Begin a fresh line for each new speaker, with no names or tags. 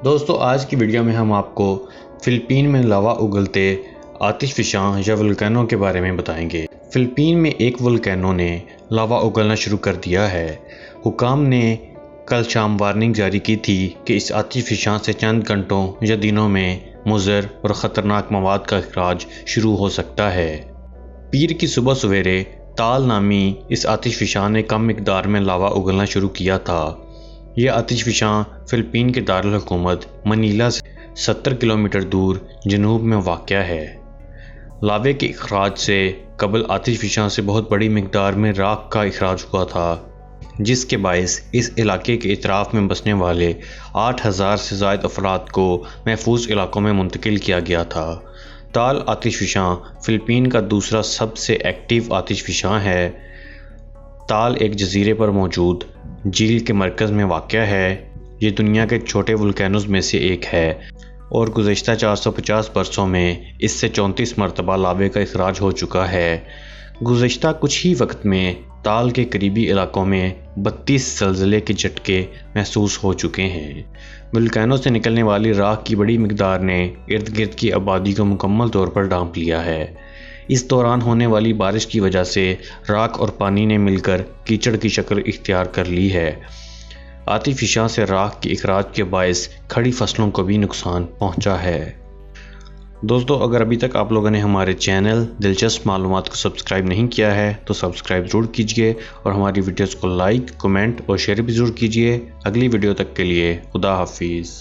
دوستو آج کی ویڈیو میں ہم آپ کو فلپین میں لاوا اگلتے آتش فشاں یا ولکینو کے بارے میں بتائیں گے۔ فلپین میں ایک ولکینو نے لاوا اگلنا شروع کر دیا ہے۔ حکام نے کل شام وارننگ جاری کی تھی کہ اس آتش فشاں سے چند گھنٹوں یا دنوں میں مضر اور خطرناک مواد کا اخراج شروع ہو سکتا ہے۔ پیر کی صبح سویرے تال نامی اس آتش فشاں نے کم مقدار میں لاوا اگلنا شروع کیا تھا۔ یہ آتش فشاں فلپین کے دارالحکومت منیلا سے 70 کلومیٹر دور جنوب میں واقع ہے۔ لاوے کے اخراج سے قبل آتش فشاں سے بہت بڑی مقدار میں راکھ کا اخراج ہوا تھا، جس کے باعث اس علاقے کے اطراف میں بسنے والے 8000 سے زائد افراد کو محفوظ علاقوں میں منتقل کیا گیا تھا۔ تال آتش فشاں فلپین کا دوسرا سب سے ایکٹیو آتش فشاں ہے۔ تال ایک جزیرے پر موجود جھیل کے مرکز میں واقع ہے۔ یہ دنیا کے چھوٹے ولکینوز میں سے ایک ہے اور گزشتہ 450 برسوں میں اس سے 34 مرتبہ لاوے کا اخراج ہو چکا ہے۔ گزشتہ کچھ ہی وقت میں تال کے قریبی علاقوں میں 32 زلزلے کے جھٹکے محسوس ہو چکے ہیں۔ ولکینو سے نکلنے والی راکھ کی بڑی مقدار نے ارد گرد کی آبادی کو مکمل طور پر ڈھانپ لیا ہے۔ اس دوران ہونے والی بارش کی وجہ سے راکھ اور پانی نے مل کر کیچڑ کی شکل اختیار کر لی ہے۔ آتش فشاں سے راکھ کے اخراج کے باعث کھڑی فصلوں کو بھی نقصان پہنچا ہے۔ دوستو اگر ابھی تک آپ لوگوں نے ہمارے چینل دلچسپ معلومات کو سبسکرائب نہیں کیا ہے تو سبسکرائب ضرور کیجئے اور ہماری ویڈیوز کو لائک، کمنٹ اور شیئر بھی ضرور کیجئے۔ اگلی ویڈیو تک کے لیے خدا حافظ۔